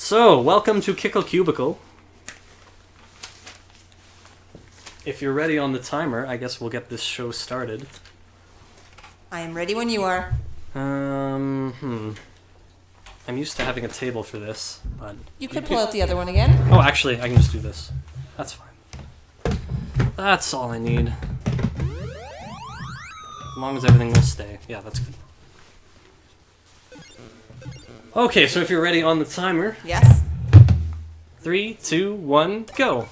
So, welcome to Kickle Cubicle. If you're ready on the timer, I guess we'll get this show started. I am ready when you are. I'm used to having a table for this, but... You could pull out the other one again. Oh, actually, I can just do this. That's fine. That's all I need. As long as everything will stay. Yeah, that's good. Okay, so if you're ready on the timer... Yes. 3, 2, 1, go!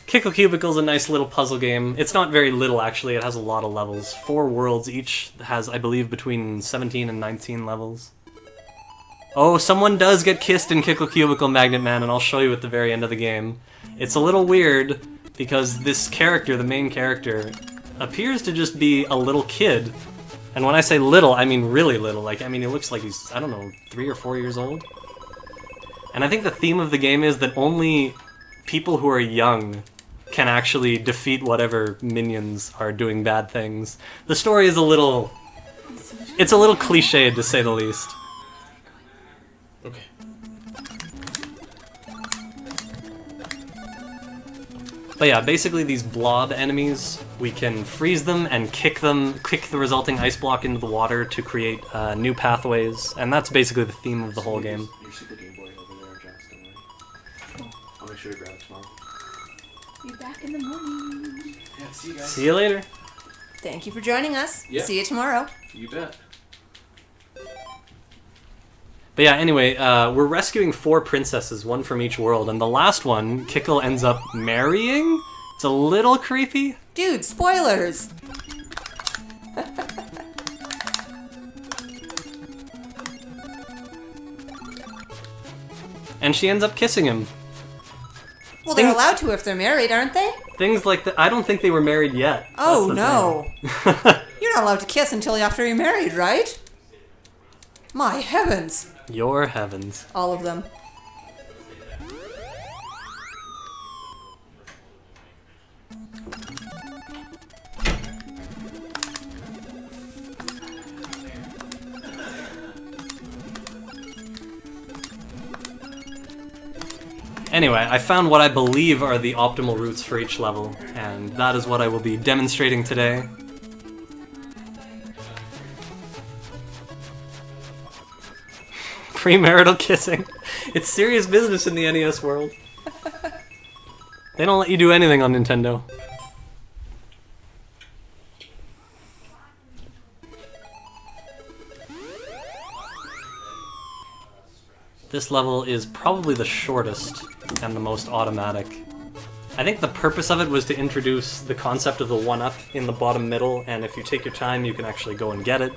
Kickle Cubicle is a nice little puzzle game. It's not very little, actually. It has a lot of levels. 4 worlds each. Has, I believe, between 17 and 19 levels. Oh, someone does get kissed in Kickle Cubicle, Magnet Man, and I'll show you at the very end of the game. It's a little weird, because this character, the main character, appears to just be a little kid. And when I say little, I mean really little. Like, I mean, he looks like he's, I don't know, 3 or 4 years old. And I think the theme of the game is that only people who are young can actually defeat whatever minions are doing bad things. The story is a little... It's a little cliched, to say the least. Okay. But yeah, basically these blob enemies, we can freeze them and kick the resulting ice block into the water to create new pathways, and that's basically the theme of the whole game. Your Super Game Boy over there, Josh, don't worry. I'll make sure to grab it tomorrow. Be back in the morning. Yeah, see you guys. See you later. Thank you for joining us. Yep. See you tomorrow. You bet. But yeah, anyway, we're rescuing 4 princesses, one from each world, and the last one, Kickle ends up marrying? It's a little creepy. Dude, spoilers! And she ends up kissing him. Well, they're allowed to if they're married, aren't they? Things like that. I don't think they were married yet. Oh, That's the no. thing. You're not allowed to kiss until after you're married, right? My heavens. Your heavens. All of them. Anyway, I found what I believe are the optimal routes for each level, and that is what I will be demonstrating today. Premarital kissing. It's serious business in the NES world. They don't let you do anything on Nintendo. This level is probably the shortest and the most automatic. I think the purpose of it was to introduce the concept of the 1-up in the bottom middle, and if you take your time you can actually go and get it.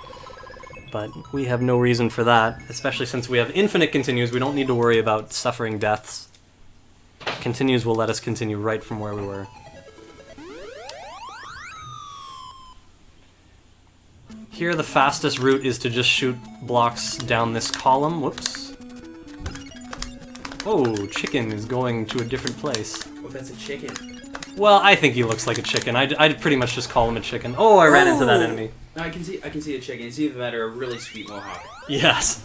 But we have no reason for that, especially since we have infinite continues. We don't need to worry about suffering deaths. Continues will let us continue right from where we were. Here the fastest route is to just shoot blocks down this column. Whoops. Oh, chicken is going to a different place. What if that's a chicken? Well, I think he looks like a chicken. I'd pretty much just call him a chicken. Oh, I ran into that enemy. No, I can see a chicken. It's either that or a really sweet mohawk. Yes.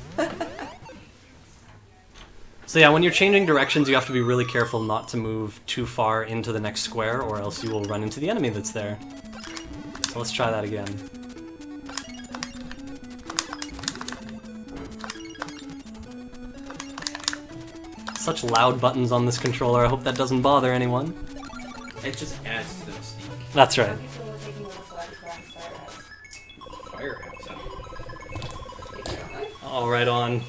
So yeah, when you're changing directions, you have to be really careful not to move too far into the next square, or else you will run into the enemy that's there. So let's try that again. Such loud buttons on this controller, I hope that doesn't bother anyone. It just adds to the mystique. That's right. Firehouse. All right on.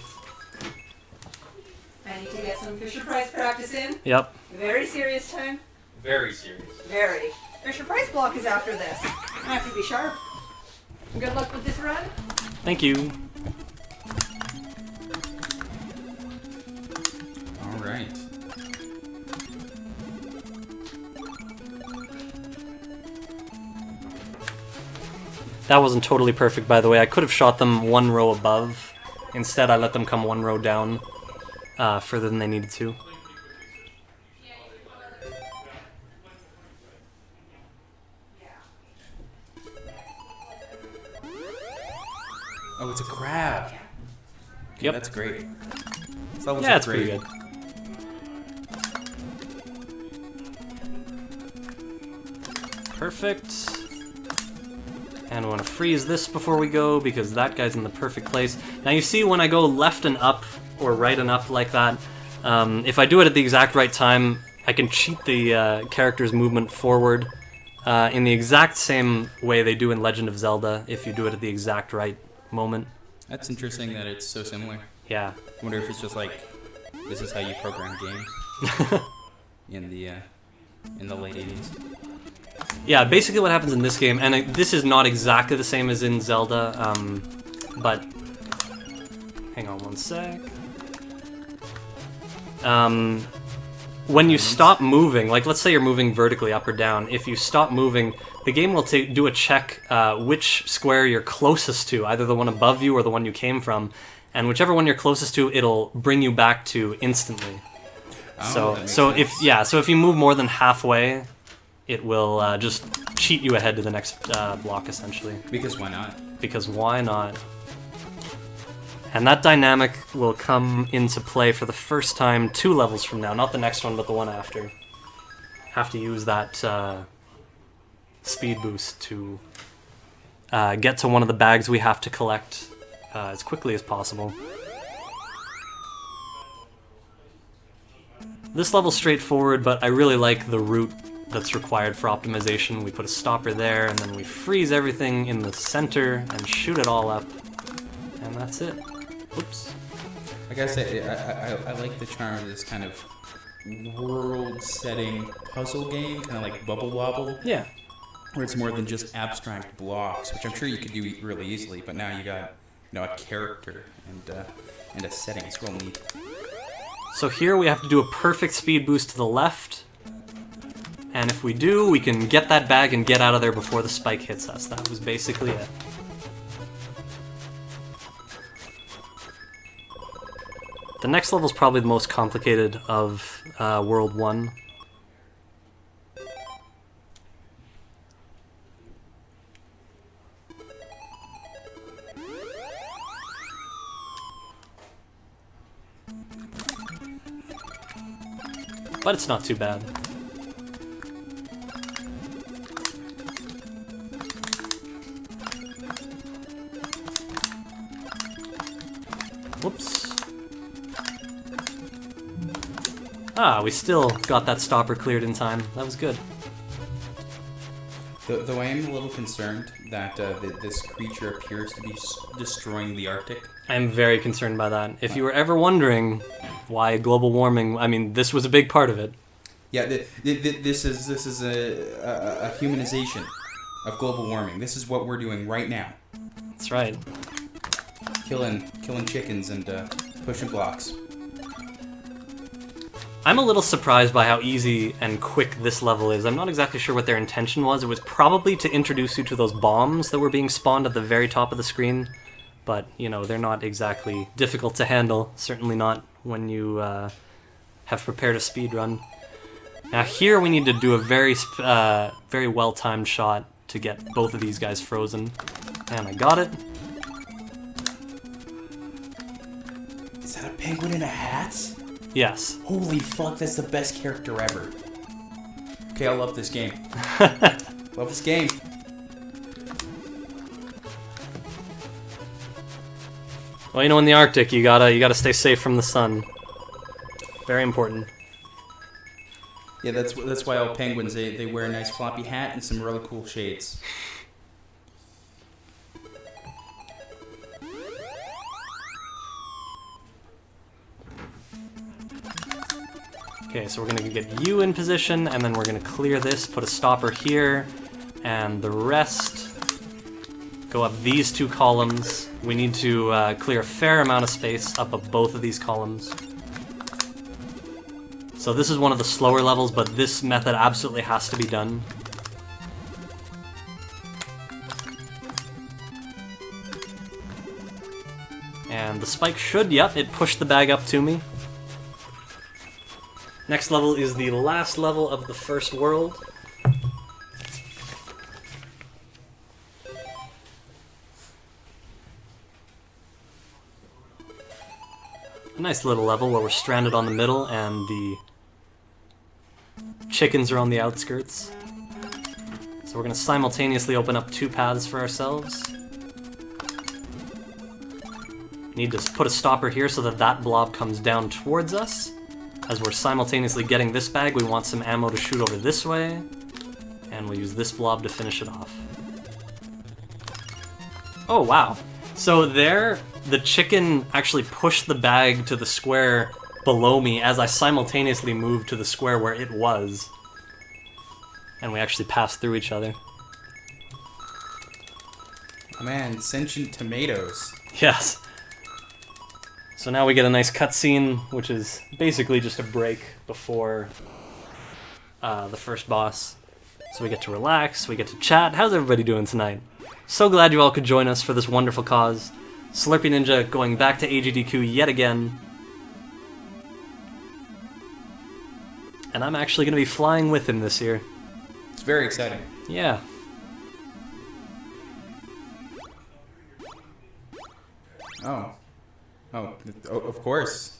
I need to get some Fisher-Price practice in. Yep. Very serious time. Very serious. Very. Fisher-Price block is after this. I have to be sharp. Good luck with this run. Thank you. All right. That wasn't totally perfect, by the way. I could have shot them 1 row above. Instead, I let them come 1 row down further than they needed to. Oh, it's a crab. Yep. That's great. levels Yeah, are it's pretty good. Perfect. And I want to freeze this before we go because that guy's in the perfect place. Now you see when I go left and up or right and up like that, if I do it at the exact right time, I can cheat the character's movement forward in the exact same way they do in Legend of Zelda if you do it at the exact right moment. That's interesting that it's so similar. Yeah. I wonder if it's just like, this is how you program games in the late 80s. Yeah, basically what happens in this game, and this is not exactly the same as in Zelda, but hang on one sec. When you stop moving, like let's say you're moving vertically up or down, if you stop moving, the game will do a check which square you're closest to, either the one above you or the one you came from, and whichever one you're closest to, it'll bring you back to instantly. Oh, so if you move more than halfway, it will just cheat you ahead to the next block, essentially. Because why not? Because why not? And that dynamic will come into play for the first time 2 levels from now. Not the next one, but the one after. Have to use that speed boost to get to one of the bags we have to collect as quickly as possible. This level's straightforward, but I really like the route that's required for optimization. We put a stopper there, and then we freeze everything in the center and shoot it all up. And that's it. Oops. Like I said, I like the charm of this kind of world-setting puzzle game, kind of like Bubble Wobble. Yeah. Where it's more than just abstract blocks, which I'm sure you could do really easily, but now you got, a character and a setting. It's real neat. So here we have to do a perfect speed boost to the left. And if we do, we can get that bag and get out of there before the spike hits us. That was basically it. The next level is probably the most complicated of World 1. But it's not too bad. Whoops. Ah, we still got that stopper cleared in time. That was good. Though I am a little concerned that this creature appears to be destroying the Arctic. I am very concerned by that. If you were ever wondering why global warming, I mean, this was a big part of it. Yeah, this is a humanization of global warming. This is what we're doing right now. That's right. Killing chickens and pushing blocks. I'm a little surprised by how easy and quick this level is. I'm not exactly sure what their intention was. It was probably to introduce you to those bombs that were being spawned at the very top of the screen. But, they're not exactly difficult to handle. Certainly not when you have prepared a speed run. Now here we need to do a very well-timed shot to get both of these guys frozen. And I got it. Is that a penguin in a hat? Yes. Holy fuck, that's the best character ever. Okay, I love this game. Love this game. Well, in the Arctic, you gotta stay safe from the sun. Very important. Yeah, that's why all penguins, they wear a nice floppy hat and some really cool shades. Okay, so we're gonna get you in position, and then we're gonna clear this, put a stopper here, and the rest go up these 2 columns. We need to clear a fair amount of space up of both of these columns. So this is one of the slower levels, but this method absolutely has to be done. And the spike should, yep, it pushed the bag up to me. Next level is the last level of the first world. A nice little level where we're stranded on the middle and the chickens are on the outskirts. So we're going to simultaneously open up 2 paths for ourselves. Need to put a stopper here so that that blob comes down towards us. As we're simultaneously getting this bag, we want some ammo to shoot over this way. And we'll use this blob to finish it off. Oh, wow. So there, the chicken actually pushed the bag to the square below me as I simultaneously moved to the square where it was. And we actually passed through each other. Oh man, sentient tomatoes. Yes. So now we get a nice cutscene, which is basically just a break before the first boss. So we get to relax, we get to chat. How's everybody doing tonight? So glad you all could join us for this wonderful cause. Slurpeeninja going back to AGDQ yet again. And I'm actually going to be flying with him this year. It's very exciting. Yeah. Oh. Oh, of course.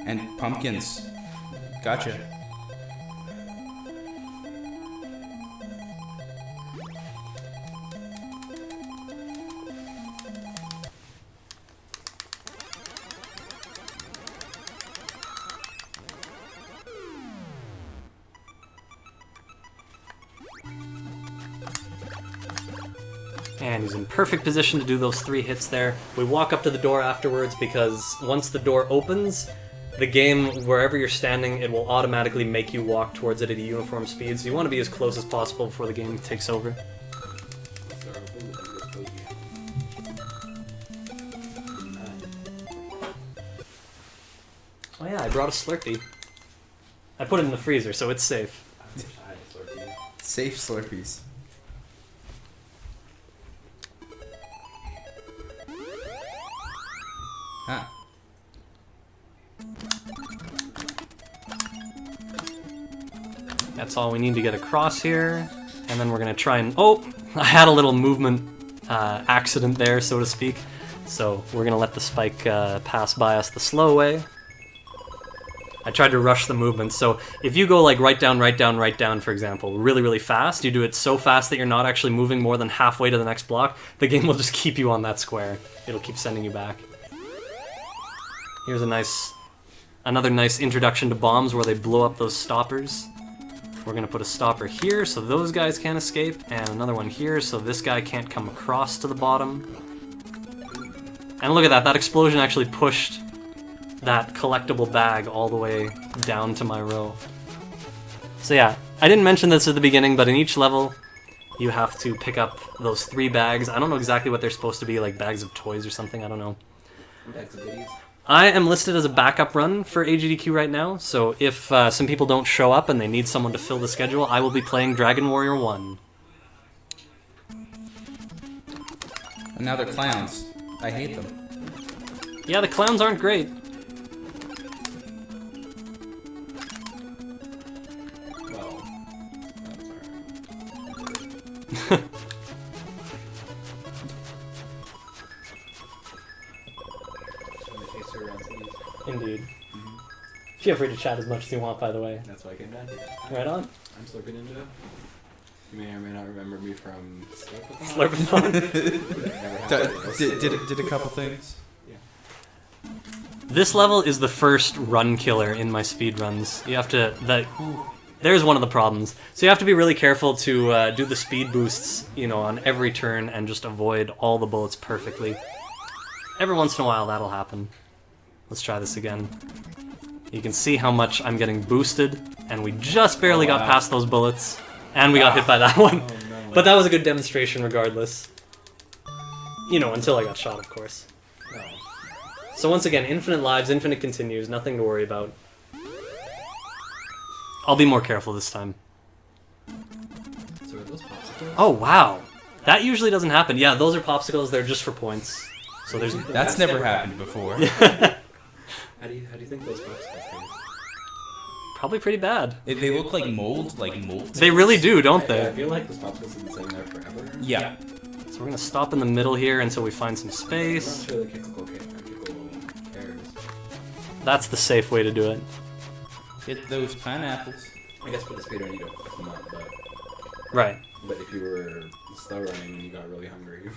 And pumpkins. Gotcha. And he's in perfect position to do those 3 hits there. We walk up to the door afterwards because once the door opens, the game, wherever you're standing, it will automatically make you walk towards it at a uniform speed. So you want to be as close as possible before the game takes over. Oh yeah, I brought a Slurpee. I put it in the freezer, so it's safe. Safe Slurpees. Huh. That's all we need to get across here. And then we're going to try and... Oh! I had a little movement accident there, so to speak. So we're going to let the spike pass by us the slow way. I tried to rush the movement. So if you go like right down, right down, right down, for example, really, really fast, you do it so fast that you're not actually moving more than halfway to the next block, the game will just keep you on that square. It'll keep sending you back. Here's another nice introduction to bombs where they blow up those stoppers. We're gonna put a stopper here so those guys can't escape, and another one here so this guy can't come across to the bottom. And look at that, that explosion actually pushed that collectible bag all the way down to my row. So yeah, I didn't mention this at the beginning, but in each level you have to pick up those 3 bags. I don't know exactly what they're supposed to be, like bags of toys or something, I don't know. Bags of goodies. I am listed as a backup run for AGDQ right now, so if some people don't show up and they need someone to fill the schedule, I will be playing Dragon Warrior 1. And now they're clowns. I hate them. Yeah, the clowns aren't great. Well, that's alright. Indeed. Feel free to chat as much as you want, by the way. That's why I came down here. Right on. I'm Slurpeeninja. You may or may not remember me from Slurpathon. Slurpathon. Did a couple things. Yeah. This level is the first run killer in my speed runs. You have to... There's one of the problems. So you have to be really careful to do the speed boosts, you know, on every turn and just avoid all the bullets perfectly. Every once in a while that'll happen. Let's try this again. You can see how much I'm getting boosted, and we just barely got past those bullets, and we got hit by that one. Oh, no. But that was a good demonstration regardless. You know, until I got shot, of course. No. So once again, infinite lives, infinite continues, nothing to worry about. I'll be more careful this time. So are those popsicles? Oh, wow. That usually doesn't happen. Yeah, those are popsicles, they're just for points. So there's... That's never happened before. How do you think those popsicles taste? Probably pretty bad. They look like mold, They really do, don't I they? feel like this popsicle's been sitting there forever. Yeah. So we're gonna stop in the middle here until we find some I'm space. not sure the Kickle cares. That's the safe way to do it. Get those pineapples. I guess for the speedrun you don't pick them up, Right. but if you were slow running and you got really hungry.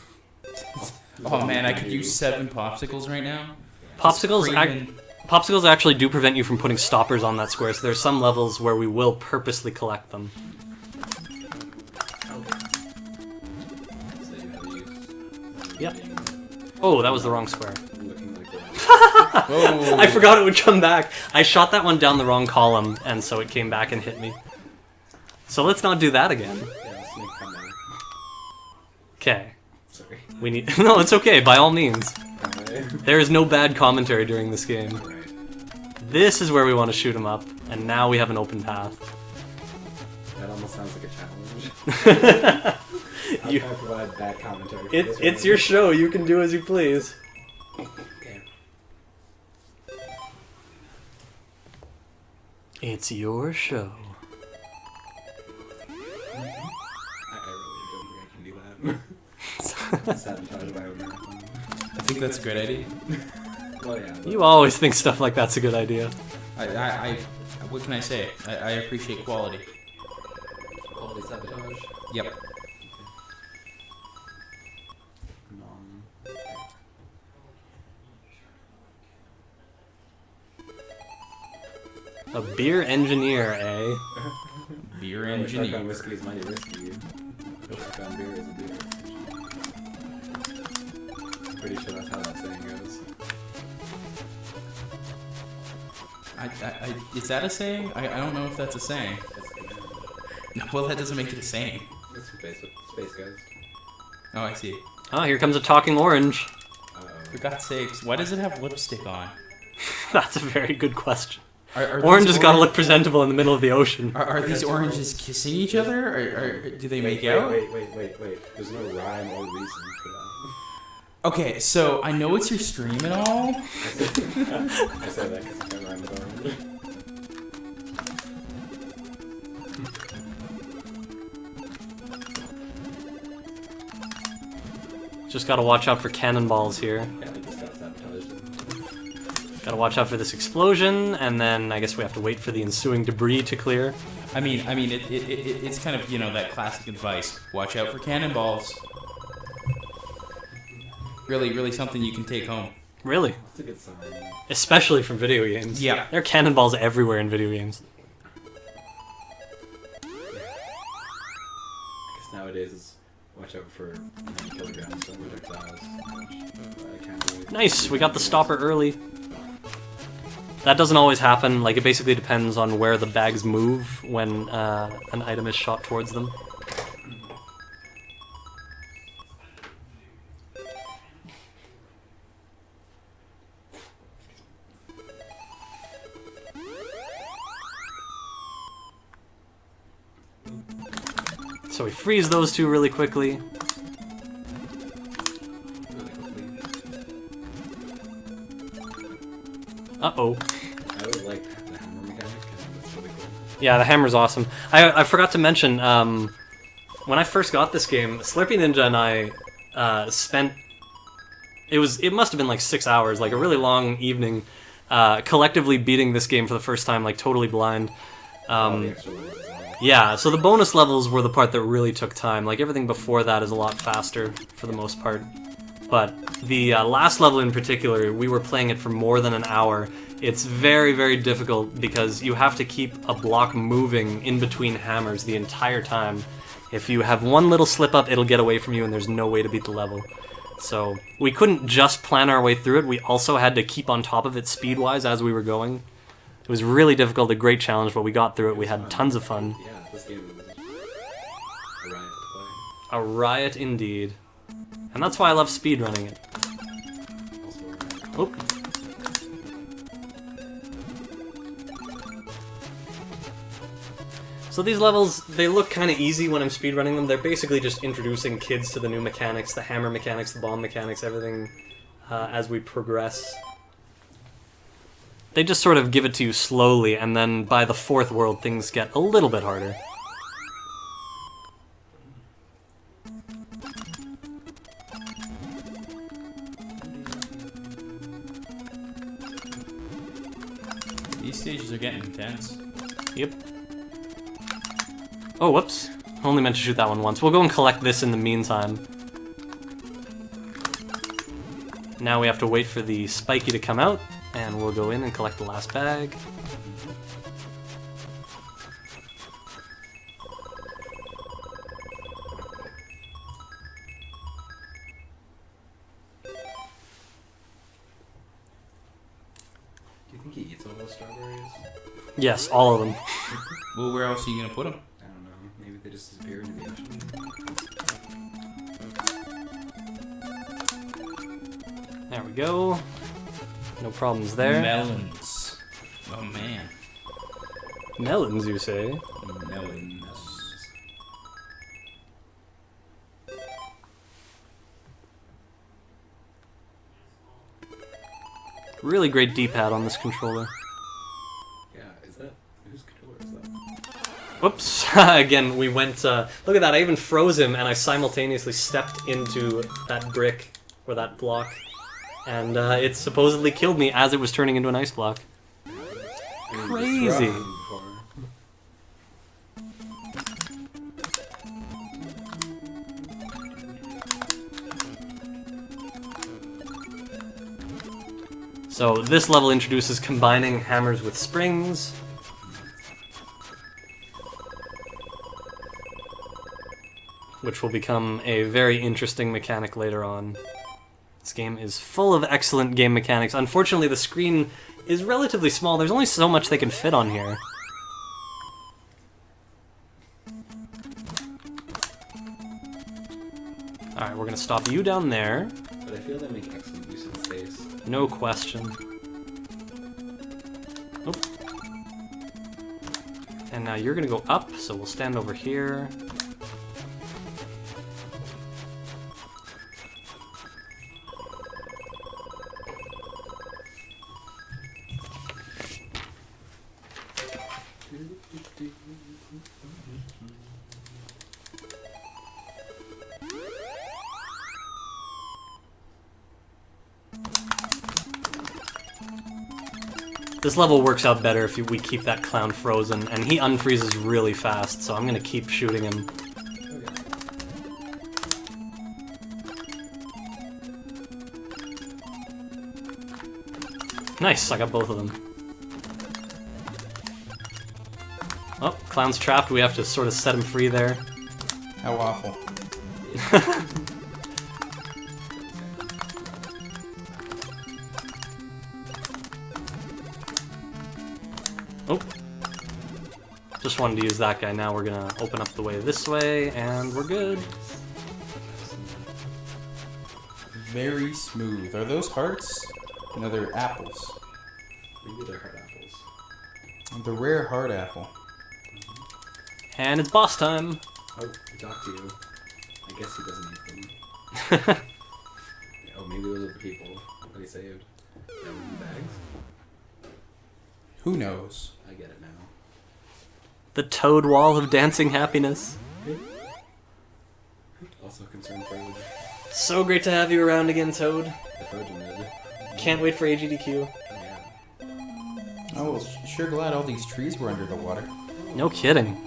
Oh man, I could use 7 popsicles right now. Popsicles actually do prevent you from putting stoppers on that square, so there's some levels where we will purposely collect them. So you have use. Yep. Oh, that was the wrong square. Looking like that. Oh. I forgot it would come back. I shot that one down the wrong column, and so it came back and hit me. So let's not do that again. Yeah, let's make fun now. Okay. Sorry. We need... No, it's okay, by all means. Alright. There is no bad commentary during this game. Alright. This is where we want to shoot him up, and now we have an open path. That almost sounds like a challenge. How You- can I provide bad commentary for this It's one? your show, you can do as you please. Okay. It's your show. I really don't think I can do that. Sabotage my own marathon. I think that's a great idea. Well, yeah. but- You always think stuff like that's a good idea. What can I say? I appreciate quality. Quality sabotage. Yep. A beer engineer, eh? Beer Shotgun engineer. whiskey is mighty risky. Shotgun beer is a beer. I'm pretty sure that's how that saying goes. Is that a saying? I don't know if that's a saying. No, well, that doesn't make it a saying. That's space goes. Oh, I see. Ah, here comes a talking orange. For God's sakes, why does it have lipstick on? That's a very good question. Are Orange these has got to look presentable in the middle of the ocean. Are these oranges kissing each other, or do they make out? Wait. There's no rhyme or reason for that. Okay, so I know it's your stream and all. I said that because I can't rhyme with orange. Just got to watch out for cannonballs here. Yeah, I just got sabotaged. Got to watch out for this explosion, and then I guess we have to wait for the ensuing debris to clear. I mean, it's kind of, you know, that classic advice. Watch out for cannonballs. Really something you can take home. Really? That's a good sign. Especially from video games. Yeah. There are cannonballs everywhere in video games. I guess nowadays it's watch out for 9 kilograms of projectiles. I can't really... Nice, we got the stopper early. That doesn't always happen, like it basically depends on where the bags move when an item is shot towards them. So we freeze those two really quickly. Uh-oh. I always liked the hammer mechanic, and it's really cool. Yeah, the hammer's awesome. I forgot to mention, when I first got this game, Slurpeeninja and I spent... It must have been like 6 hours, like a really long evening, collectively beating this game for the first time, like totally blind. All the extra levels as well. Yeah, so the bonus levels were the part that really took time. Like, everything before that is a lot faster, for the most part. But the last level in particular, we were playing it for more than an hour. It's very, very difficult because you have to keep a block moving in between hammers the entire time. If you have one little slip up, it'll get away from you and there's no way to beat the level. So we couldn't just plan our way through it, we also had to keep on top of it speed-wise as we were going. It was really difficult, a great challenge, but we got through it, we had tons of fun. Yeah, this game is a riot to play. A riot indeed. And that's why I love speedrunning it. Also a riot. Oop. So these levels, they look kind of easy when I'm speedrunning them. They're basically just introducing kids to the new mechanics, the hammer mechanics, the bomb mechanics, everything as we progress. They just sort of give it to you slowly, and then by the 4th world, things get a little bit harder. These stages are getting intense. Yep. Oh, whoops. Only meant to shoot that one once. We'll go and collect this in the meantime. Now we have to wait for the spiky to come out, and we'll go in and collect the last bag. Do you think he eats all those strawberries? Yes, all of them. Well, where else are you gonna put them? I don't know. Maybe they just disappear into the ocean. There we go. No problems there. Melons. Oh man. Melons, you say? Melons. Really great D-pad on this controller. Yeah, is that... Whose controller is that? Whoops. Again, we went... look at that, I even froze him, and I simultaneously stepped into that brick, or that block. And it supposedly killed me as it was turning into an ice block. Crazy. So this level introduces combining hammers with springs. Which will become a very interesting mechanic later on. This game is full of excellent game mechanics. Unfortunately, the screen is relatively small. There's only so much they can fit on here. Alright, we're gonna stop you down there. But I feel they make excellent use of space. No question. Nope. And now you're gonna go up, so we'll stand over here. This level works out better if we keep that clown frozen, and he unfreezes really fast, so I'm gonna keep shooting him. Nice, I got both of them. Oh, clown's trapped, we have to sort of set him free there. How awful. Oh. Just wanted to use that guy. Now we're gonna open up the way this way, and we're good. Very smooth. Are those hearts? No, they're apples. Maybe they're heart apples. The rare heart apple. And it's boss time. Oh, he talked to you. I guess he doesn't eat them. Oh, maybe those are the people that he saved. That were in the bags? Who knows? I get it now. The Toad Wall of dancing happiness. Also concerned for the So great to have you around again, Toad. Trojan mid. Can't wait for AGDQ. Oh, yeah. Oh, well, sure glad all these trees were under the water. No kidding.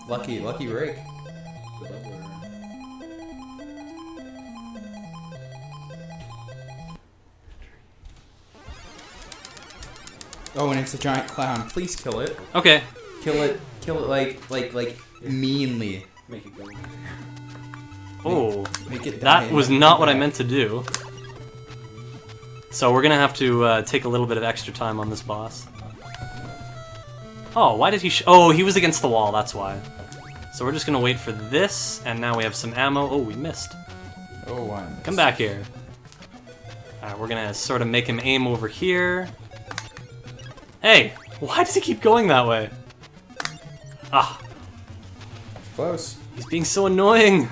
Lucky rake. The bubbler. Oh, and it's a giant clown. Please kill it. Okay. Kill it like meanly. Make it go. Oh, Make it die. that was not what I meant to do. So we're gonna have to take a little bit of extra time on this boss. Oh, why did he oh, he was against the wall, that's why. So we're just gonna wait for this, and now we have some ammo. Oh, we missed. Oh, I missed. Come back here. Alright, we're gonna sort of make him aim over here. Hey, why does he keep going that way? Ah, Close. he's being so annoying.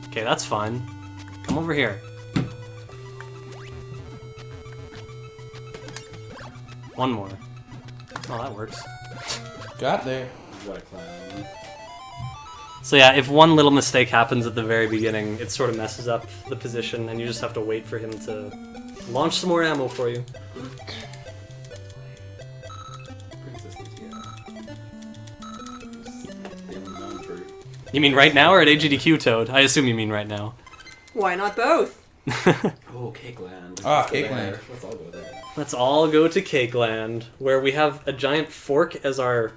Okay, that's fine. Come over here. One more. Oh, that works. Got there. What a clown. So yeah, if one little mistake happens at the very beginning, it sort of messes up the position, and you just have to wait for him to launch some more ammo for you. Princess Lucia. They were known for... You mean right now or at AGDQ, Toad? I assume you mean right now. Why not both? Oh, Cake Land. Ah, Let's go Cake there. Land. Let's all go there. Let's all go to Cake Land, where we have a giant fork as our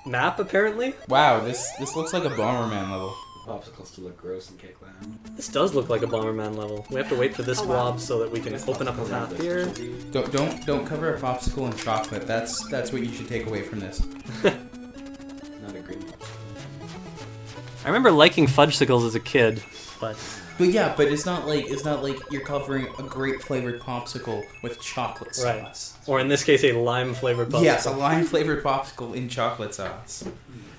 map, apparently. Wow, this looks like a Bomberman level. The popsicles still look gross in Cake Land. This does look like a Bomberman level. We have to wait for this blob so that we can open up a path here. Don't cover a popsicle in chocolate. That's what you should take away from this. Not a green popsicle. I remember liking fudgesicles as a kid, but But yeah, but it's not like you're covering a grape flavored popsicle with chocolate sauce. or in this case, a lime flavored popsicle. Yes, a lime flavored popsicle in chocolate sauce.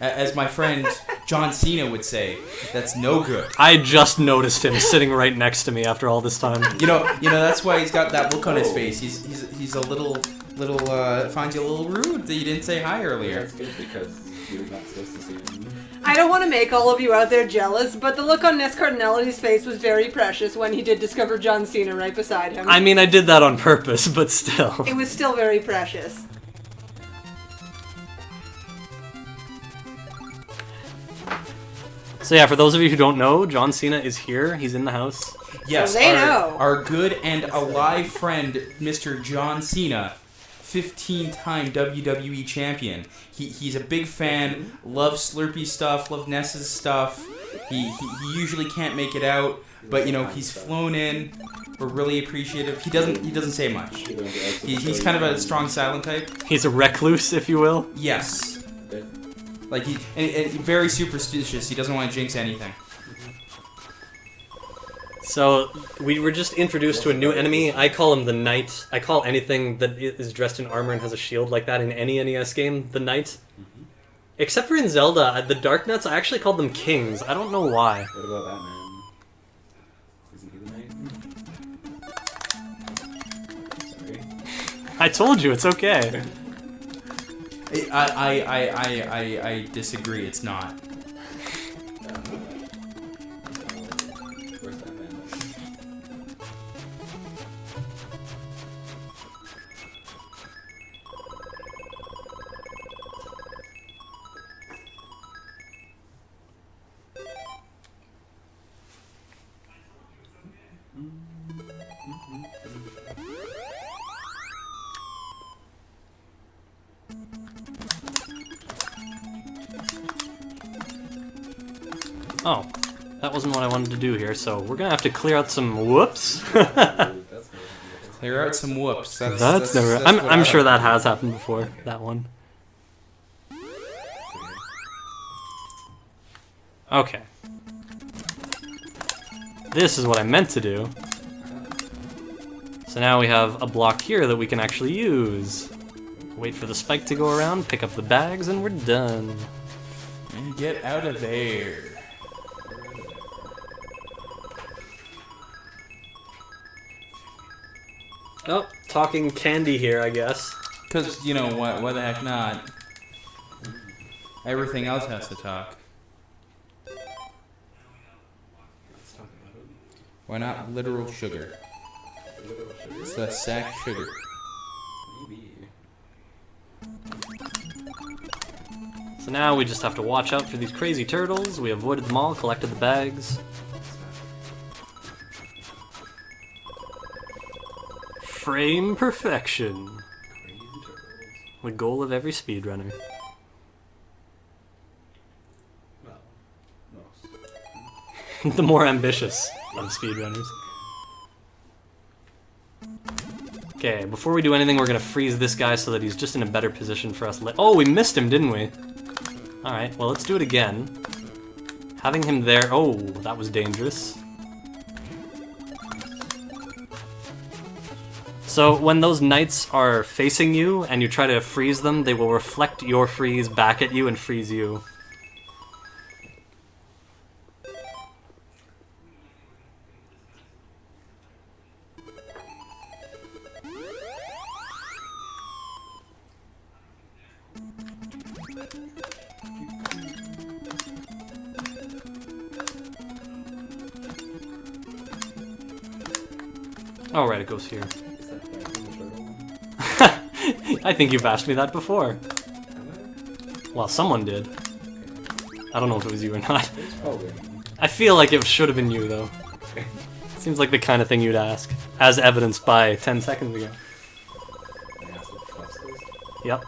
As my friend John Cena would say, that's no good. I just noticed him sitting right next to me after all this time. You know that's why he's got that look on his face. He's a little finds you a little rude that you didn't say hi earlier. That's good because you're not supposed to see him. I don't want to make all of you out there jealous, but the look on NesCardinality's face was very precious when he did discover John Cena right beside him. I mean, I did that on purpose, but still. It was still very precious. So yeah, for those of you who don't know, John Cena is here. He's in the house. Yes, So they know. Our good and alive friend, Mr. John Cena, 15-time WWE champion. He's a big fan, loves Slurpee stuff, loves Ness's stuff. He usually can't make it out, but he's flown in. We're really appreciative. He doesn't say much. He's kind of a strong silent type. He's a recluse, if you will. Yes. Like and very superstitious. He doesn't want to jinx anything. So, we were just introduced to a new enemy. I call him the Knight. I call anything that is dressed in armor and has a shield like that in any NES game the Knight. Except for in Zelda, the Dark Nuts, I actually called them Kings. I don't know why. What about Batman? Isn't he the knight? Sorry. I told you, it's okay. I disagree. It's not. Where's Batman? Oh, that wasn't what I wanted to do here, so we're gonna have to clear out some whoops. Clear out some whoops. That's never. what I'm I sure like. that has happened before. That one. Okay. This is what I meant to do. So now we have a block here that we can actually use. Wait for the spike to go around, pick up the bags, and we're done. And get out of there. Oh, talking candy here, I guess. Because, why the heck not? Everything else has to talk. Let's talk about it. Why not literal sugar? Literal sugar? It's a sack sugar. Maybe. So now we just have to watch out for these crazy turtles. We avoided them all, collected the bags. Frame perfection. Crazy turtles. The goal of every speedrunner. Well, most. The more ambitious of speedrunners. Okay, before we do anything, we're gonna freeze this guy so that he's just in a better position for us. Oh, we missed him, didn't we? Alright, well, let's do it again. Having him there... Oh, that was dangerous. So, when those knights are facing you and you try to freeze them, they will reflect your freeze back at you and freeze you. Oh, right, it goes here. Is that the turtle one? I think you've asked me that before. Have Well, someone did. I? I don't know if it was you or not. It's probably. I feel like it should have been you, though. Okay. Seems like the kind of thing you'd ask, as evidenced by 10 seconds ago. I asked what puffs is. Yep.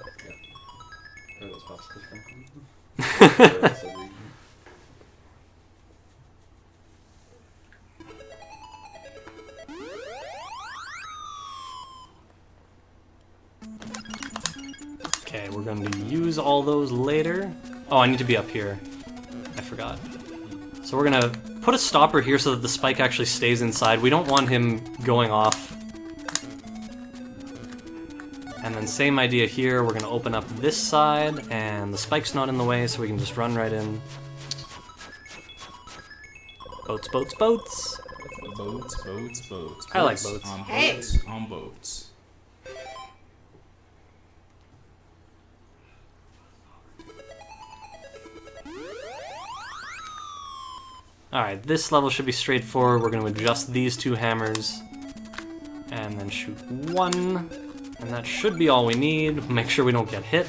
Where are those puffs from? Where else are we? Okay, we're going to use all those later. Oh, I need to be up here. I forgot. So we're going to put a stopper here so that the spike actually stays inside. We don't want him going off. And then same idea here. We're going to open up this side, and the spike's not in the way, so we can just run right in. Boats, boats, boats. Boats, boats, boats. I like boats. On Hey. boats, on boats. Alright, this level should be straightforward. We're going to adjust these two hammers. And then shoot one. And that should be all we need. Make sure we don't get hit.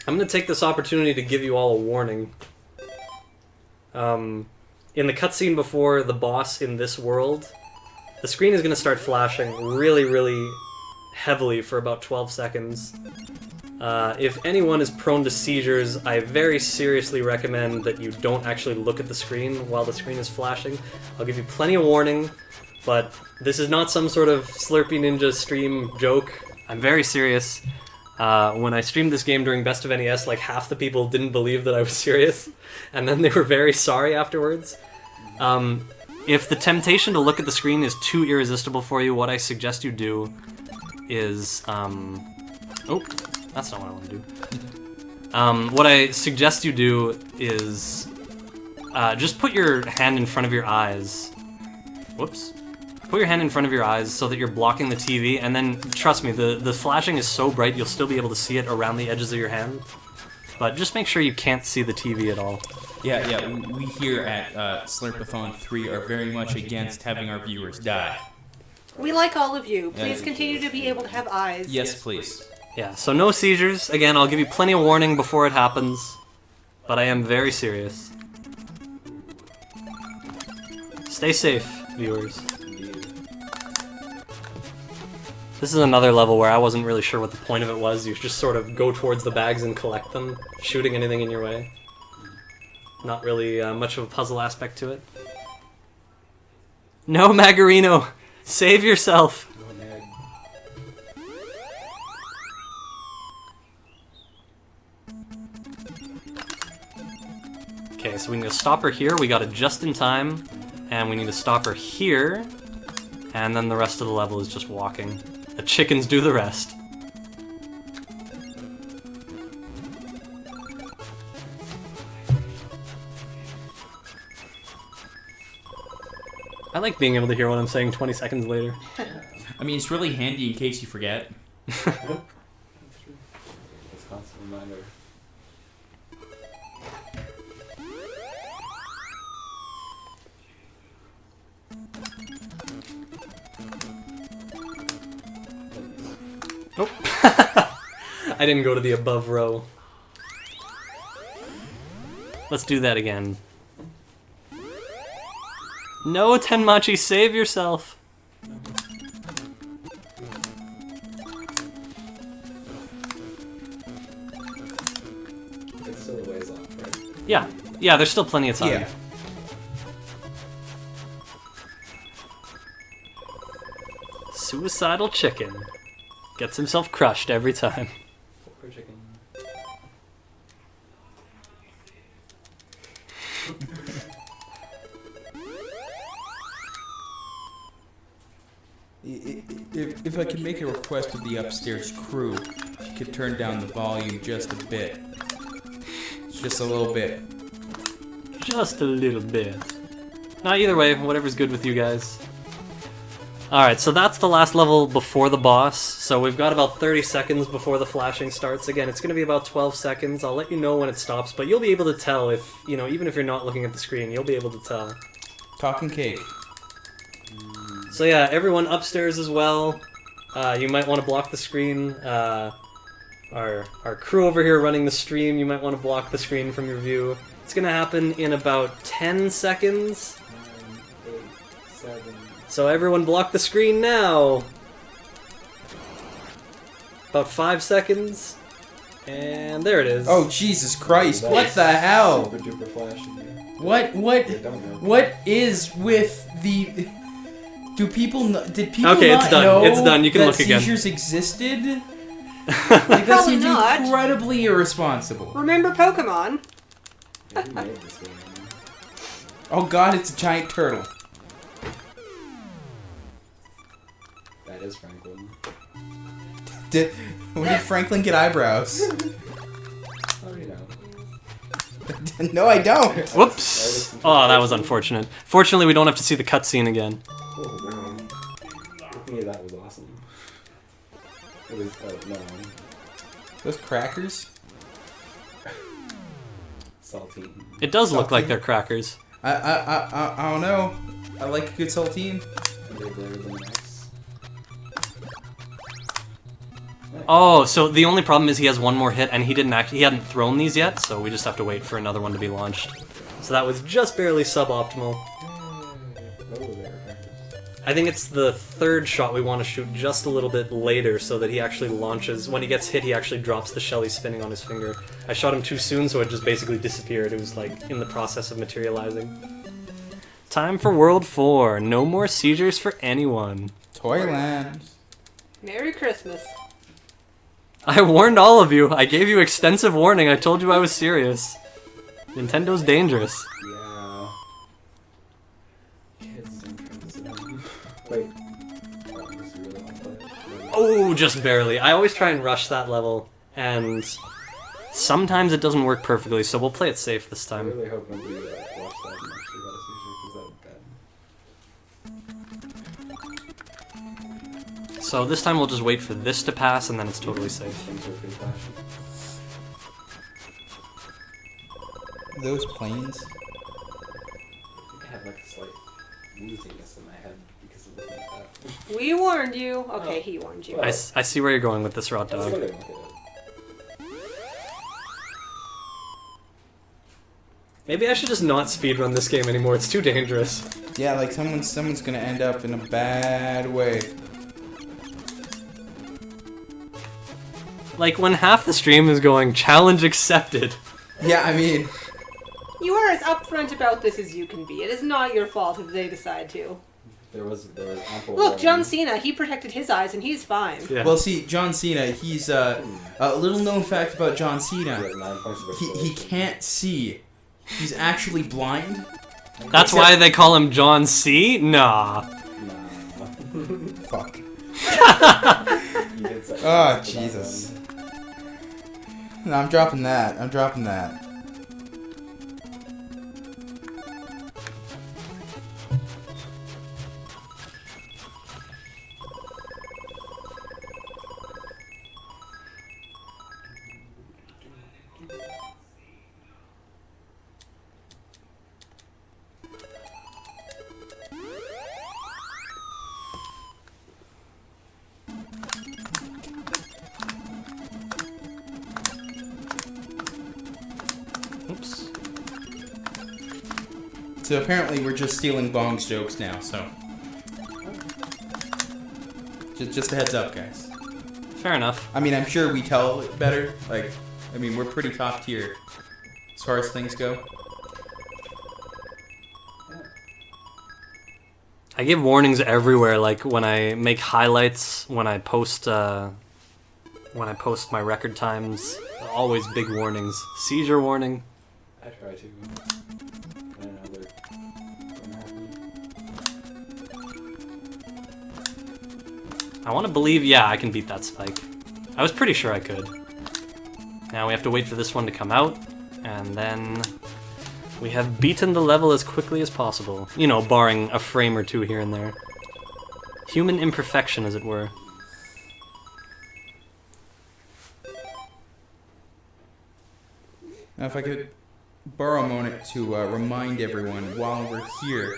I'm going to take this opportunity to give you all a warning. In the cutscene before the boss in this world, the screen is going to start flashing really, really heavily for about 12 seconds. If anyone is prone to seizures, I very seriously recommend that you don't actually look at the screen while the screen is flashing. I'll give you plenty of warning, but this is not some sort of Slurpeeninja stream joke. I'm very serious. When I streamed this game during Best of NES, like half the people didn't believe that I was serious, and then they were very sorry afterwards. If the temptation to look at the screen is too irresistible for you, what I suggest you do is, oh, that's not what I want to do. What I suggest you do is just put your hand in front of your eyes. Whoops. Put your hand in front of your eyes so that you're blocking the TV, and then, trust me, the flashing is so bright you'll still be able to see it around the edges of your hand. But just make sure you can't see the TV at all. Yeah, we here at Slurpathon 3 are very much against having our viewers die. We like all of you. Please Yeah. continue to be able to have eyes. Yes, please. Yeah, so no seizures. Again, I'll give you plenty of warning before it happens, but I am very serious. Stay safe, viewers. This is another level where I wasn't really sure what the point of it was. You just sort of go towards the bags and collect them, shooting anything in your way. Not really much of a puzzle aspect to it. No, Magarino! Save yourself! Oh, Ned. Okay, so we need a stopper here. We got it just in time. And we need a stopper here. And then the rest of the level is just walking. The chickens do the rest. I like being able to hear what I'm saying 20 seconds later. I mean, it's really handy in case you forget. That's true. It's a constant reminder. Oh. I didn't go to the above row. Let's do that again. No, Tenmachi, save yourself! It's still a ways off, right? Yeah, there's still plenty of time. Yeah. Suicidal chicken. Gets himself crushed every time. Poor chicken. If I could make a request of the upstairs crew, if you could turn down the volume just a bit. Just a little bit. Just a little bit. Nah, either way, whatever's good with you guys. Alright, so that's the last level before the boss. So we've got about 30 seconds before the flashing starts. Again, it's going to be about 12 seconds. I'll let you know when it stops, but you'll be able to tell if, you know, even if you're not looking at the screen, you'll be able to tell. Talking cake. So yeah, everyone upstairs as well. You might want to block the screen. Our crew over here running the stream, you might want to block the screen from your view. It's going to happen in about 10 seconds. 9, 8, 7. So everyone block the screen now. About 5 seconds. And there it is. Oh, Jesus Christ. What the hell? Super duper flash in here. What Yeah, don't know. what is with the... Did people Okay, not it's done. know It's done. You can that look again. seizures existed? Like, that Probably seems not. incredibly irresponsible. Remember Pokemon? Yeah, who made this game? Oh god, it's a giant turtle. That is Franklin. When did Franklin get eyebrows? Oh, you know. No, I don't. Whoops! Oh, that was unfortunate. Fortunately, we don't have to see the cutscene again. Oh, no. Looking at that was awesome. It was, oh, no. Those crackers? Saltine. It does look like Saltine? they're crackers. I don't know. I like a good saltine. They're better than nice. Oh, so the only problem is he has one more hit, and he hadn't thrown these yet, so we just have to wait for another one to be launched. So that was just barely suboptimal. Oh, there are crackers. I think it's the third shot we want to shoot just a little bit later so that he actually launches. When he gets hit, he actually drops the shell he's spinning on his finger. I shot him too soon, so it just basically disappeared. It was like in the process of materializing. Time for World 4. No more seizures for anyone. Toyland. Merry Christmas. I warned all of you. I gave you extensive warning. I told you I was serious. Nintendo's dangerous. Yeah. Kids don't try to sit down. Wait. Oh, this is really awkward. Oh, just barely. I always try and rush that level, and sometimes it doesn't work perfectly, so we'll play it safe this I time. really hope nobody watched that and actually got a seizure, because that would be bad. So this time we'll just wait for this to pass, and then it's totally safe. Things were pretty flashy. Those planes. I have like a slight wooziness in my head because of looking at that. We warned you. Okay, he warned you. I see where you're going with this, Rot I was Dog. wondering, okay, Maybe I should just not speedrun this game anymore. It's too dangerous. Yeah, like someone's gonna end up in a bad way. Like when half the stream is going, challenge accepted. Yeah, I mean, You are as upfront about this as you can be. It is not your fault if they decide to. there was ample. Look, John Cena, he protected his eyes and he's fine. Yeah. well, see, John Cena, he's a little known fact about John He Cena. has 9 points of He acceleration. can't see. He's actually blind. That's why they call him John C? Nah. Nah. Fuck. You did say Oh, that Jesus. one. No, I'm dropping that. I'm dropping that. Oops. So apparently we're just stealing Bong's jokes now, so. Just a heads up, guys. Fair enough. I mean, I'm sure we tell it better. Like, I mean, we're pretty top tier as far as things go. I give warnings everywhere, like when I make highlights, when I post my record times, always big warnings. Seizure warning. I try to. I don't know, they're I want to believe, yeah, I can beat that spike. I was pretty sure I could. Now we have to wait for this one to come out, and then we have beaten the level as quickly as possible. You know, barring a frame or two here and there. Human imperfection, as it were. Now, if I could borrow a moment to remind everyone while we're here,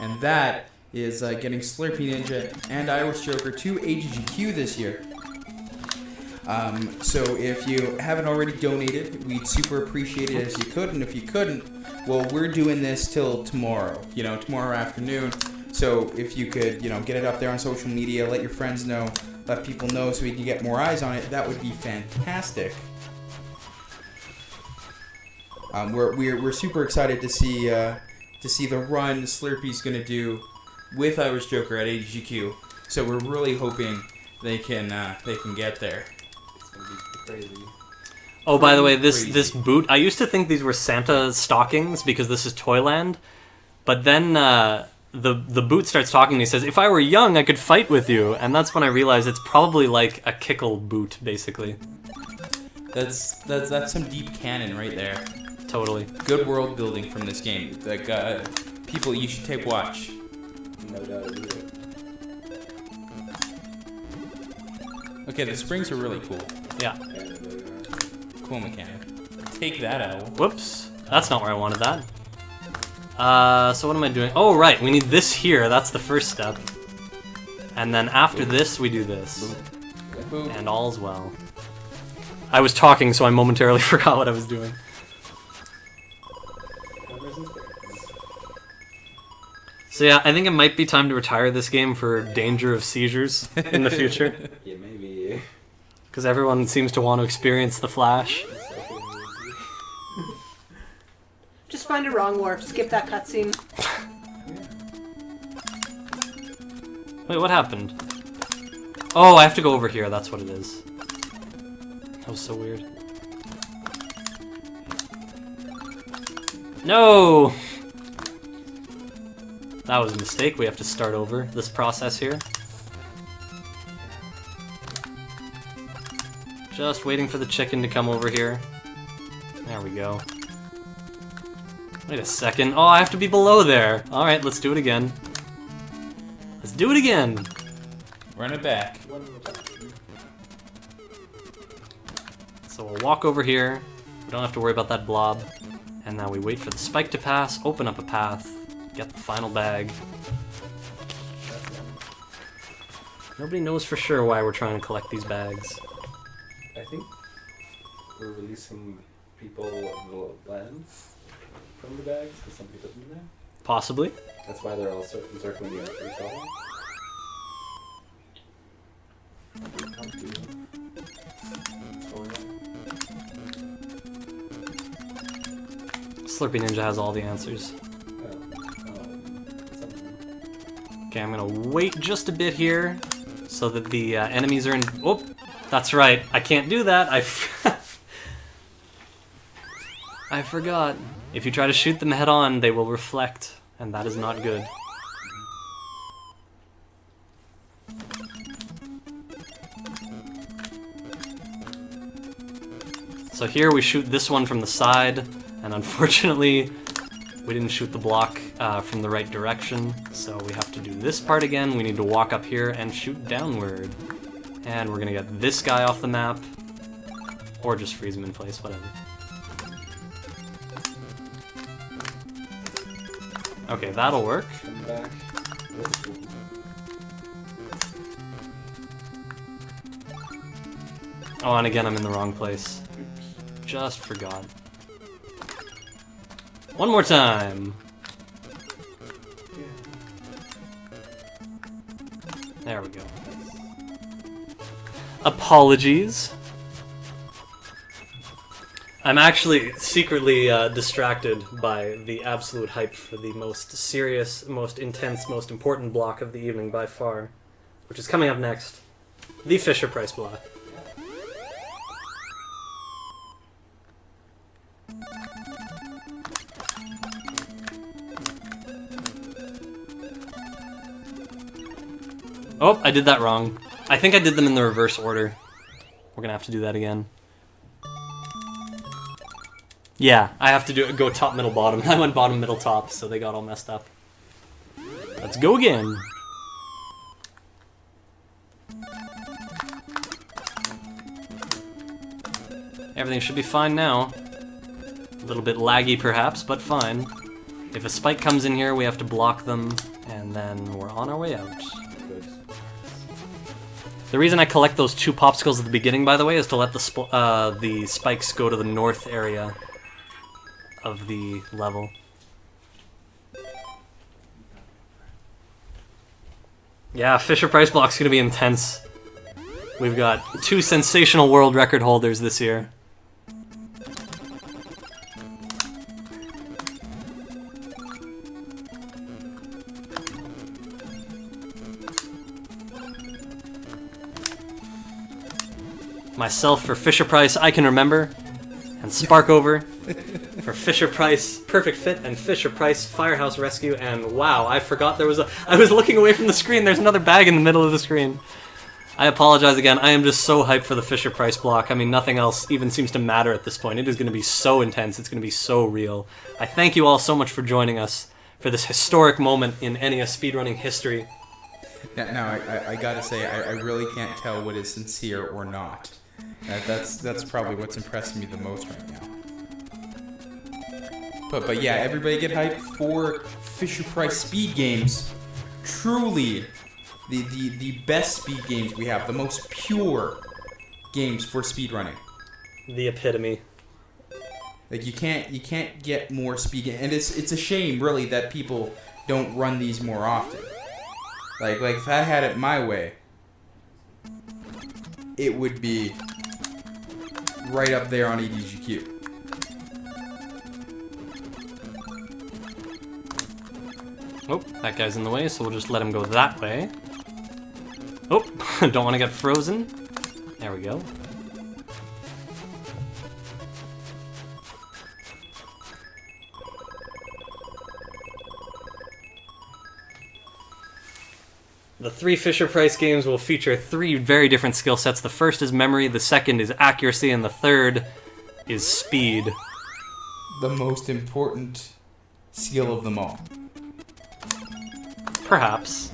and that is getting Slurpeeninja and Irish Joker to AGGQ this year. So if you haven't already donated, we'd super appreciate it if you could, and if you couldn't, well, we're doing this till tomorrow, tomorrow afternoon. So if you could, get it up there on social media, let your friends know, let people know so we can get more eyes on it, that would be fantastic. We're super excited to see the run Slurpee's gonna do with Irish Joker at AGQ. So we're really hoping they can get there. It's gonna be crazy. Oh, by the way, Crazy. this boot, I used to think these were Santa stockings because this is Toyland, but then the boot starts talking and he says, if I were young, I could fight with you, and that's when I realized it's probably like a Kickle boot, basically. That's some deep canon right there. Totally. Good world building from this game. Like people, you should take watch. No doubt. Okay, the springs are really cool. Yeah. Yeah, they really are. Cool mechanic. Take that out. Whoops. That's not where I wanted that. So what am I doing? Oh, right. We need this here. That's the first step. And then after this, we do this. Boop. And all's well. I was talking, so I momentarily forgot what I was doing. So yeah, I think it might be time to retire this game for danger of seizures in the future. Yeah, maybe. Because everyone seems to want to experience the Flash. Just find a wrong warp. Skip that cutscene. Wait, what happened? Oh, I have to go over here, that's what it is. That was so weird. No! That was a mistake. We have to start over this process here. Just waiting for the chicken to come over here. There we go. Wait a second. Oh, I have to be below there. Alright, let's do it again. Let's do it again. Run it back. So we'll walk over here. We don't have to worry about that blob. And now we wait for the spike to pass, open up a path, get the final bag. Nobody knows for sure why we're trying to collect these bags. I think we're releasing people the land from the bags because somebody put them in there. Possibly. That's why they're all circling the earth for each other. Slurpeeninja has all the answers. Okay, I'm gonna wait just a bit here so that the enemies are in. Oh, that's right. I can't do that. I forgot. If you try to shoot them head on, they will reflect, and that is not good. So here we shoot this one from the side, and unfortunately we didn't shoot the block from the right direction, so we have to do this part again. We need to walk up here and shoot downward. And we're gonna get this guy off the map, or just freeze him in place, whatever. Okay, that'll work. Come back. Oh, and again I'm in the wrong place. Just forgot. One more time. There we go. Apologies. I'm actually secretly distracted by the absolute hype for the most serious, most intense, most important block of the evening by far, which is coming up next. The Fisher-Price block. Oh, I did that wrong. I think I did them in the reverse order. We're gonna have to do that again. Yeah, I have to go top, middle, bottom. I went bottom, middle, top, so they got all messed up. Let's go again. Everything should be fine now. A little bit laggy perhaps, but fine. If a spike comes in here, we have to block them, and then we're on our way out. Good. The reason I collect those 2 popsicles at the beginning, by the way, is to let the spikes go to the north area of the level. Yeah, Fisher-Price block's gonna be intense. We've got 2 sensational world record holders this year. Myself for Fisher-Price, I Can Remember, and Sparkover for Fisher-Price Perfect Fit and Fisher-Price Firehouse Rescue, and wow, I forgot there was a... I was looking away from the screen, there's another bag in the middle of the screen. I apologize again, I am just so hyped for the Fisher-Price block. I mean, nothing else even seems to matter at this point. It is going to be so intense, it's going to be so real. I thank you all so much for joining us for this historic moment in NES speedrunning history. Now, I gotta say, I really can't tell what is sincere or not. That's probably what's impressing me the most right now. But yeah, everybody get hyped for Fisher-Price speed games. Truly, the best speed games we have, the most pure games for speedrunning. The epitome. Like you can't get more speed games, and it's a shame really that people don't run these more often. Like if I had it my way, it would be right up there on EDGQ. Oh, that guy's in the way, so we'll just let him go that way. Oh, don't want to get frozen. There we go. The 3 Fisher-Price games will feature 3 very different skill sets. The first is memory, the second is accuracy, and the third is speed. The most important skill of them all. Perhaps.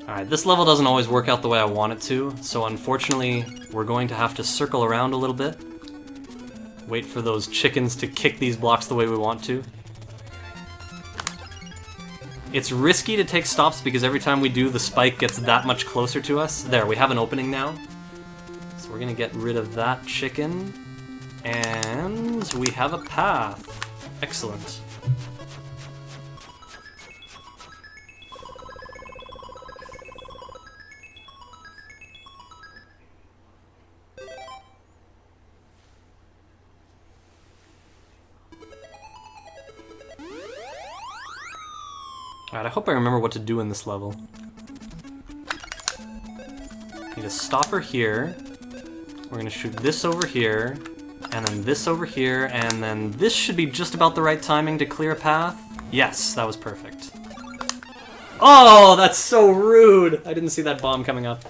Alright, this level doesn't always work out the way I want it to, so unfortunately we're going to have to circle around a little bit. Wait for those chickens to kick these blocks the way we want to. It's risky to take stops because every time we do, the spike gets that much closer to us. There, we have an opening now. So we're gonna get rid of that chicken. And we have a path. Excellent. Alright, I hope I remember what to do in this level. Need a stopper here. We're gonna shoot this over here, and then this over here, and then this should be just about the right timing to clear a path. Yes, that was perfect. Oh, that's so rude! I didn't see that bomb coming up.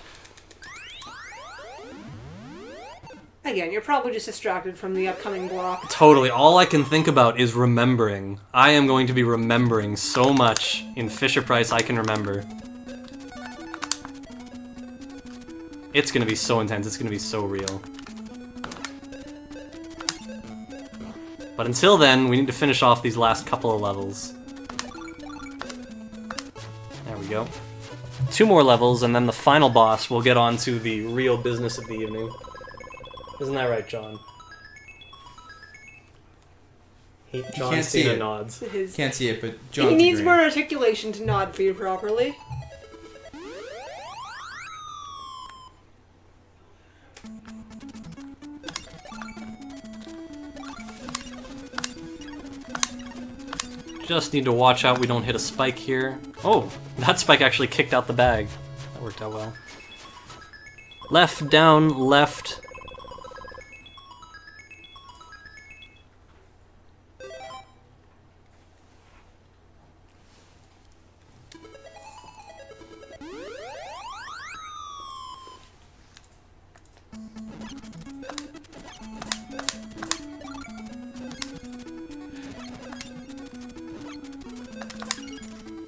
Again, you're probably just distracted from the upcoming block. Totally. All I can think about is remembering. I am going to be remembering so much in Fisher-Price I Can Remember. It's going to be so intense. It's going to be so real. But until then, we need to finish off these last couple of levels. There we go. 2 more levels, and then the final boss will get on to the real business of the evening. Isn't that right, John? John can't see Cena it. nods. Can't see it, but John's He needs agreeing. more articulation to nod for you properly. Just need to watch out we don't hit a spike here. Oh, that spike actually kicked out the bag. That worked out well. Left, down, left.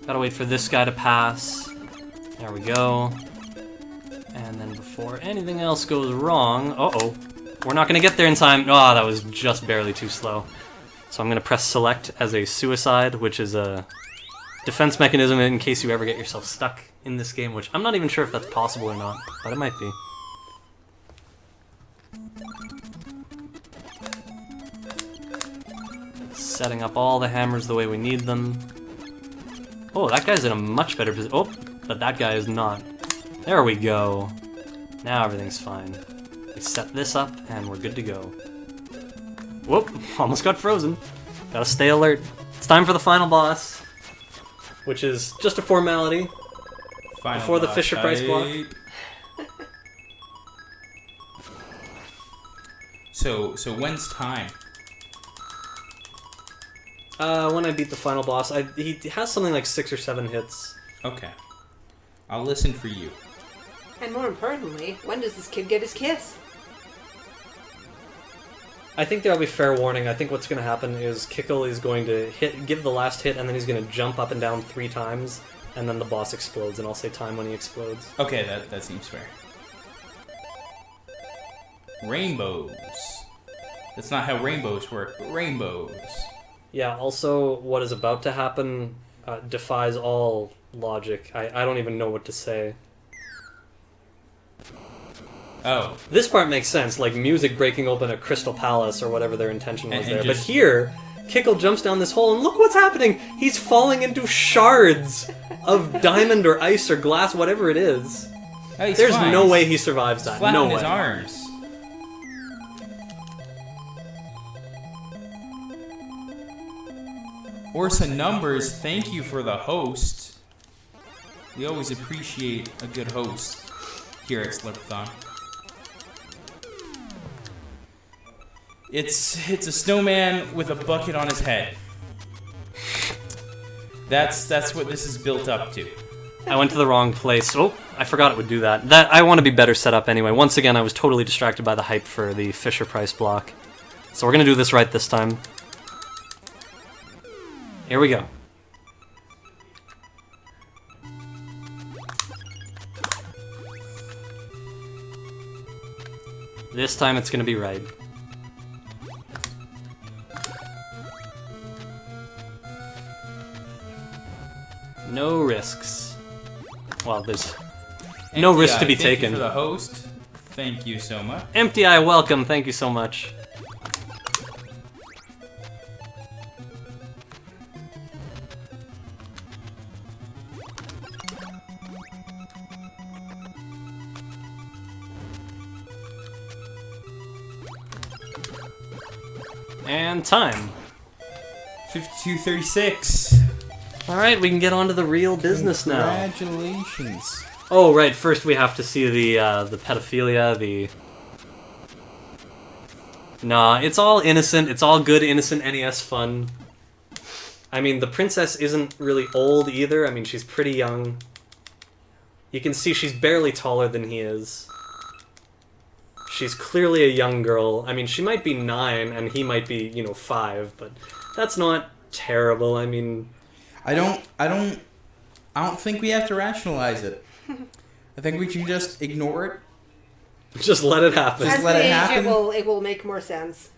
Gotta wait for this guy to pass. There we go. And then before anything else goes wrong... Uh-oh. We're not going to get there in time. Oh, that was just barely too slow. So I'm going to press select as a suicide, which is a defense mechanism in case you ever get yourself stuck in this game, which I'm not even sure if that's possible or not, but it might be. Setting up all the hammers the way we need them. Oh, that guy's in a much better position. Oh, but that guy is not. There we go. Now everything's fine. We set this up, and we're good to go. Whoop, almost got frozen. Gotta stay alert. It's time for the final boss, which is just a formality before the Fisher-Price block. So when's time? When I beat the final boss, he has something like 6 or 7 hits. Okay. I'll listen for you. And more importantly, when does this kid get his kiss? I think there'll be fair warning. I think what's going to happen is Kickle is going to give the last hit, and then he's going to jump up and down 3 times, and then the boss explodes, and I'll say time when he explodes. Okay, that seems fair. Rainbows. That's not how rainbows work, but rainbows. Yeah, also, what is about to happen defies all logic. I don't even know what to say. Oh. This part makes sense, like music breaking open a crystal palace or whatever their intention was And there. just- But here, Kickle jumps down this hole and look what's happening! He's falling into shards of diamond or ice or glass, whatever it is. Oh, he's There's fine. no way he survives that. Flat No on way. his arms. Orsa Numbers, thank you for the host. We always appreciate a good host here at Slurpathon. It's a snowman with a bucket on his head. That's what this is built up to. I went to the wrong place. Oh, I forgot it would do that. I want to be better set up anyway. Once again, I was totally distracted by the hype for the Fisher-Price block. So we're going to do this right this time. Here we go. This time it's going to be right. No risks. Well, there's no risk to be Thank you taken. for the host. Thank you so much. Empty Eye, welcome. Thank you so much. And time. 52:36. Alright, we can get on to the real business now. Congratulations. Oh, right, first we have to see the pedophilia, Nah, it's all innocent, it's all good, innocent NES fun. I mean, the princess isn't really old either, I mean, she's pretty young. You can see she's barely taller than he is. She's clearly a young girl. I mean, she might be 9, and he might be, 5, but that's not terrible, I mean... I don't think we have to rationalize it. I think we can just ignore it. Just let it happen. Just As let they it age, happen? it will make more sense.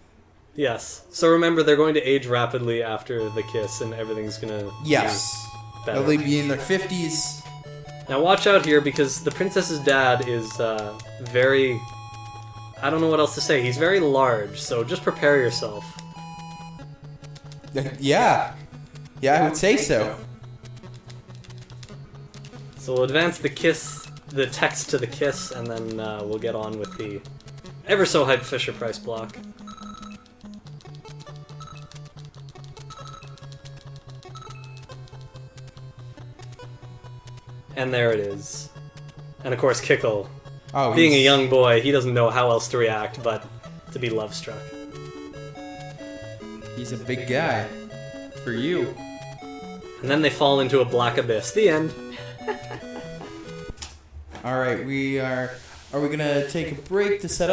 Yes. So remember, they're going to age rapidly after the kiss, and everything's gonna Yes. be They'll better. be in their 50s. Now watch out here, because the princess's dad is very... I don't know what else to say. He's very large, so just prepare yourself. Yeah. Yeah, I would say so. So we'll advance the kiss, the text to the kiss, and then we'll get on with the ever so hyped Fisher-Price block. And there it is. And of course, Kickle, Oh, being a he's- young boy, he doesn't know how else to react but to be love-struck. He's a big guy. For you. And then they fall into a black abyss. The end. Alright, Are we gonna take a break to set up?